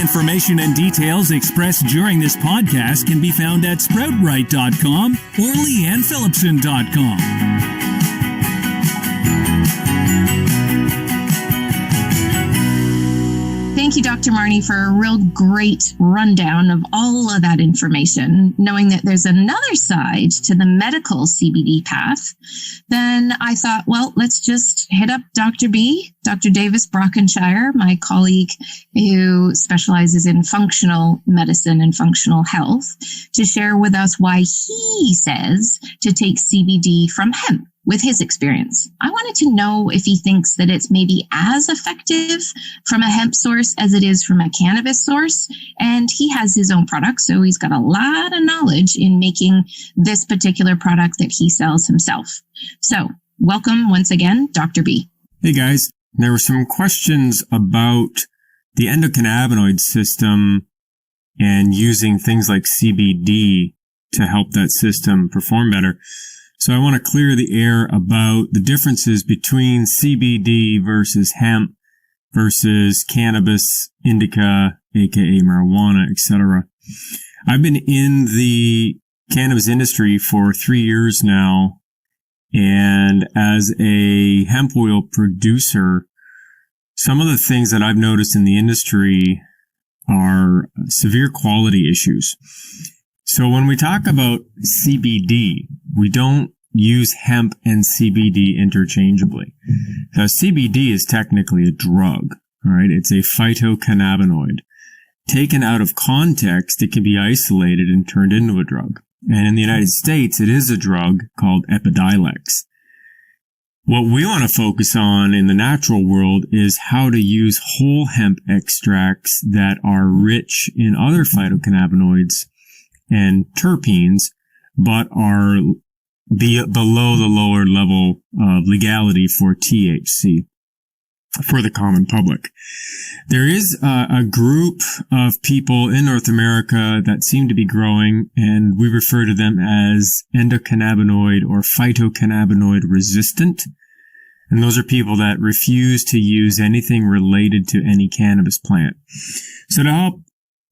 information and details expressed during this podcast can be found at sproutright.com or leannephillipson.com. Thank you, Dr. Marnie, for a real great rundown of all of that information. Knowing that there's another side to the medical CBD path, then I thought, well, let's just hit up Dr. B, Dr. Davis Brockenshire, my colleague who specializes in functional medicine and functional health, to share with us why he says to take CBD from hemp. With his experience, I wanted to know if he thinks that it's maybe as effective from a hemp source as it is from a cannabis source. And he has his own product, so he's got a lot of knowledge in making this particular product that he sells himself. So welcome once again, Dr. B. Hey guys, there were some questions about the endocannabinoid system and using things like CBD to help that system perform better. So I want to clear the air about the differences between CBD versus hemp versus cannabis, indica, aka marijuana, etc. I've been in the cannabis industry for 3 years now, and as a hemp oil producer, some of the things that I've noticed in the industry are severe quality issues. So when we talk about CBD, we don't use hemp and CBD interchangeably. Now, CBD is technically a drug, all right? It's a phytocannabinoid. Taken out of context, it can be isolated and turned into a drug. And in the United States, it is a drug called Epidiolex. What we want to focus on in the natural world is how to use whole hemp extracts that are rich in other phytocannabinoids and terpenes, but are below the lower level of legality for THC for the common public. There is a group of people in North America that seem to be growing, and we refer to them as endocannabinoid or phytocannabinoid resistant. And those are people that refuse to use anything related to any cannabis plant. So to help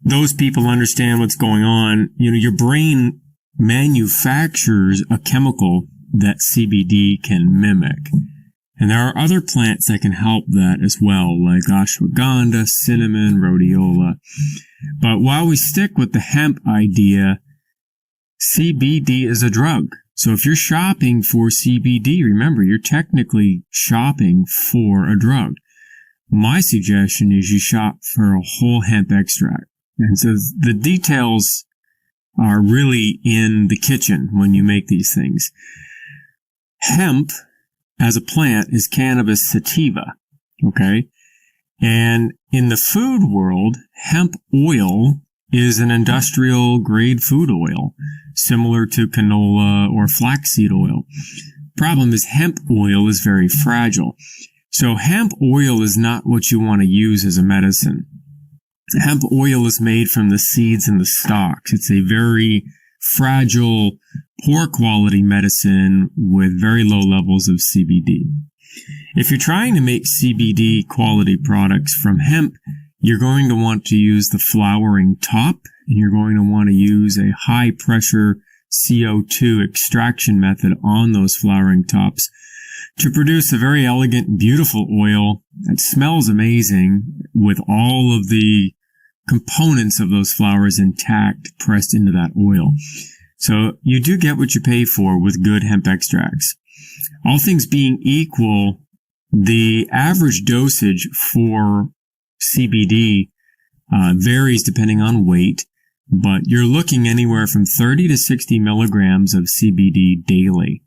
those people understand what's going on, your brain manufactures a chemical that CBD can mimic. And there are other plants that can help that as well, like ashwagandha, cinnamon, rhodiola. But while we stick with the hemp idea, CBD is a drug. So if you're shopping for CBD, remember, you're technically shopping for a drug. My suggestion is you shop for a whole hemp extract. And so the details are really in the kitchen when you make these things. Hemp, as a plant, is cannabis sativa, okay? And in the food world, hemp oil is an industrial grade food oil, similar to canola or flaxseed oil. Problem is, hemp oil is very fragile. So hemp oil is not what you want to use as a medicine. Hemp oil is made from the seeds and the stalks. It's a very fragile, poor quality medicine with very low levels of CBD. If you're trying to make CBD quality products from hemp, you're going to want to use the flowering top, and you're going to want to use a high pressure CO2 extraction method on those flowering tops to produce a very elegant, beautiful oil that smells amazing with all of the components of those flowers intact pressed into that oil. So you do get what you pay for with good hemp extracts. All things being equal, the average dosage for CBD varies depending on weight, but you're looking anywhere from 30 to 60 milligrams of CBD daily.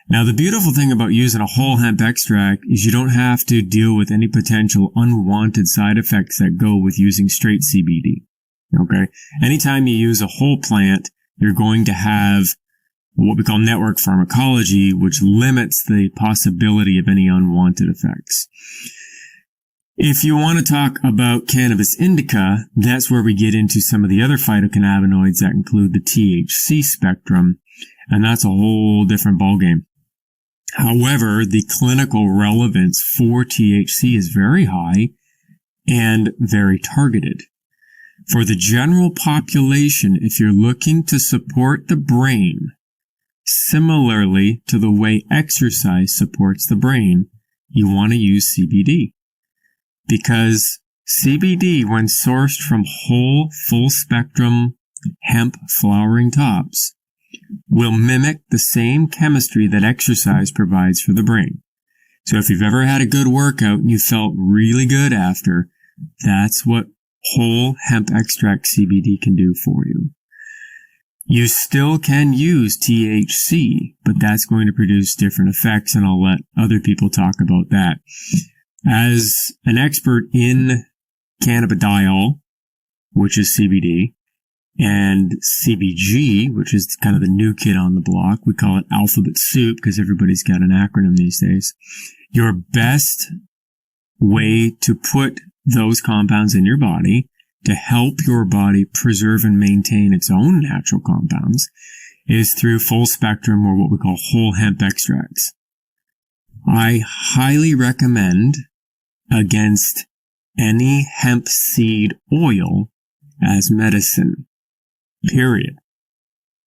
Now, the beautiful thing about using a whole hemp extract is you don't have to deal with any potential unwanted side effects that go with using straight CBD. Okay? Anytime you use a whole plant, you're going to have what we call network pharmacology, which limits the possibility of any unwanted effects. If you want to talk about cannabis indica, that's where we get into some of the other phytocannabinoids that include the THC spectrum, and that's a whole different ballgame. However, the clinical relevance for THC is very high and very targeted. For the general population, if you're looking to support the brain, similarly to the way exercise supports the brain, you want to use CBD. Because CBD, when sourced from whole, full-spectrum hemp flowering tops, will mimic the same chemistry that exercise provides for the brain. So if you've ever had a good workout and you felt really good after, that's what whole hemp extract CBD can do for you. You still can use THC, but that's going to produce different effects, and I'll let other people talk about that. As an expert in cannabidiol, which is CBD, and CBG, which is kind of the new kid on the block, we call it alphabet soup because everybody's got an acronym these days. Your best way to put those compounds in your body to help your body preserve and maintain its own natural compounds is through full spectrum, or what we call whole hemp extracts. I highly recommend against any hemp seed oil as medicine, period.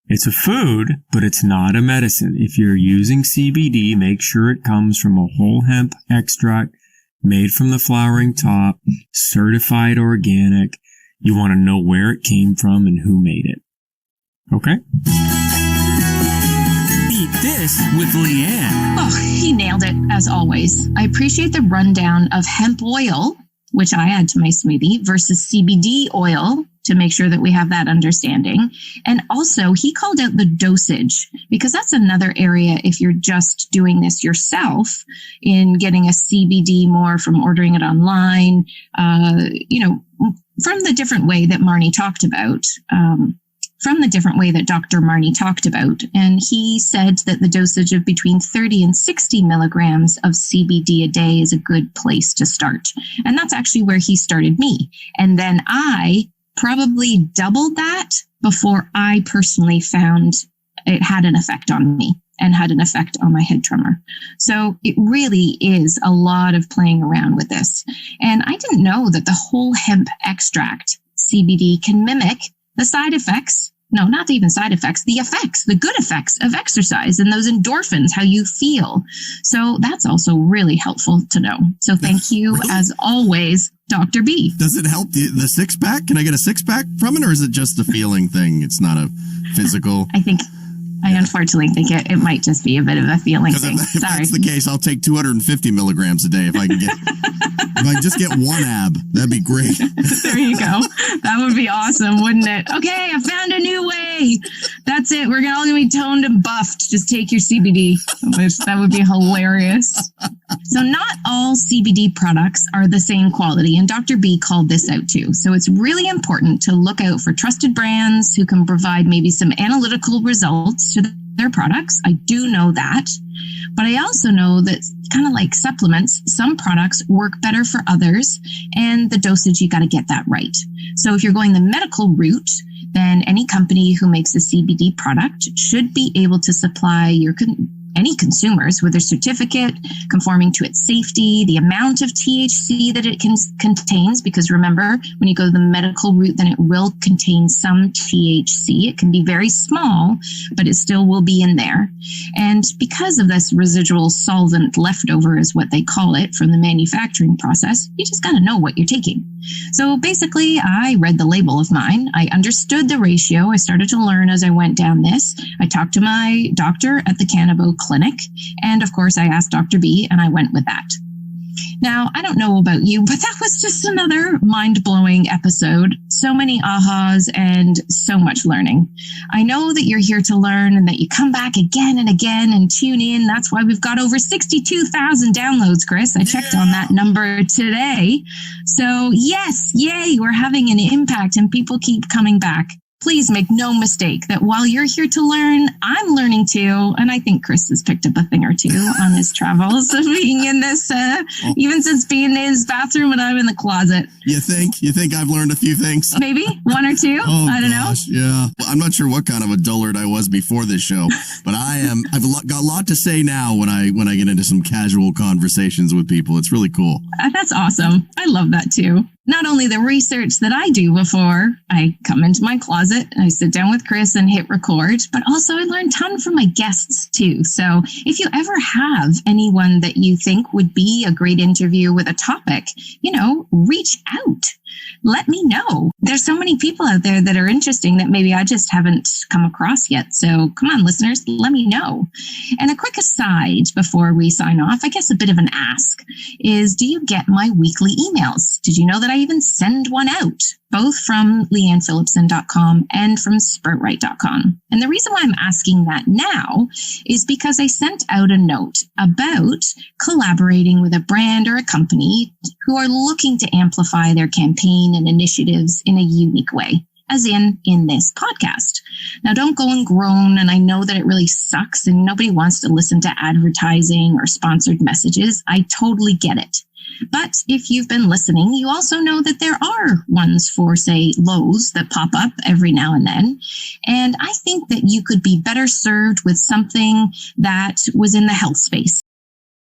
It's a food, but it's not a medicine. If you're using CBD, make sure it comes from a whole hemp extract made from the flowering top, certified organic. You want to know where it came from and who made it. Okay? Eat This with Leanne. Oh, he nailed it, as always. I appreciate the rundown of hemp oil, which I add to my smoothie, versus CBD oil, to make sure that we have that understanding. And also, he called out the dosage, because that's another area if you're just doing this yourself in getting a CBD more from ordering it online, from the different way that Marnie talked about, from the different way that Dr. Marnie talked about. And he said that the dosage of between 30 and 60 milligrams of CBD a day is a good place to start. And that's actually where he started me. And then I probably doubled that before I personally found it had an effect on me and had an effect on my head tremor. So it really is a lot of playing around with this. And I didn't know that the whole hemp extract CBD can mimic the side effects. No, not even side effects, the good effects of exercise and those endorphins, how you feel. So that's also really helpful to know. So thank you, really? As always, Dr. B. Does it help the six-pack? Can I get a six-pack from it, or is it just a feeling thing? It's not a physical... I unfortunately think it might just be a bit of a feeling thing. If that's the case, I'll take 250 milligrams a day if I can get... If I can just get one ab, that'd be great. There you go. That would be awesome, wouldn't it? Okay, I found a new way. That's it. We're all going to be toned and buffed. Just take your CBD. That would be hilarious. So not all CBD products are the same quality, and Dr. B called this out too. So it's really important to look out for trusted brands who can provide maybe some analytical results to their products. I do know that. But I also know that, kind of like supplements, some products work better for others, and the dosage, you got to get that right. So if you're going the medical route, then any company who makes a CBD product should be able to supply any consumers with a certificate conforming to its safety, the amount of THC that it contains, because remember, when you go the medical route, then it will contain some THC. It can be very small, but it still will be in there. And because of this residual solvent leftover is what they call it from the manufacturing process, you just got to know what you're taking. So basically, I read the label of mine. I understood the ratio. I started to learn as I went down this. I talked to my doctor at the Cannabo Clinic. And of course, I asked Dr. B, and I went with that. Now, I don't know about you, but that was just another mind-blowing episode. So many ahas and so much learning. I know that you're here to learn and that you come back again and again and tune in. That's why we've got over 62,000 downloads, Chris. I checked on that number today. So yes, yay, we're having an impact and people keep coming back. Please make no mistake that while you're here to learn, I'm learning too. And I think Chris has picked up a thing or two on his travels of being in this, even since being in his bathroom and I'm in the closet. You think I've learned a few things? Maybe one or two. I don't know. Yeah. Well, I'm not sure what kind of a dullard I was before this show, but I've got a lot to say now when I get into some casual conversations with people. It's really cool. That's awesome. I love that too. not only the research that I do before I come into my closet, I sit down with Chris and hit record, but also I learn a ton from my guests too. So if you ever have anyone that you think would be a great interview with a topic, reach out. Let me know. There's so many people out there that are interesting that maybe I just haven't come across yet. So come on, listeners, let me know. And a quick aside before we sign off, I guess a bit of an ask is, do you get my weekly emails? Did you know that I even send one out, both from leannephillipson.com and from sproutright.com? And the reason why I'm asking that now is because I sent out a note about collaborating with a brand or a company who are looking to amplify their campaign and initiatives in a unique way, as in this podcast. Now, don't go and groan, and I know that it really sucks and nobody wants to listen to advertising or sponsored messages. I totally get it. But if you've been listening, you also know that there are ones for, say, Lowe's that pop up every now and then. And I think that you could be better served with something that was in the health space.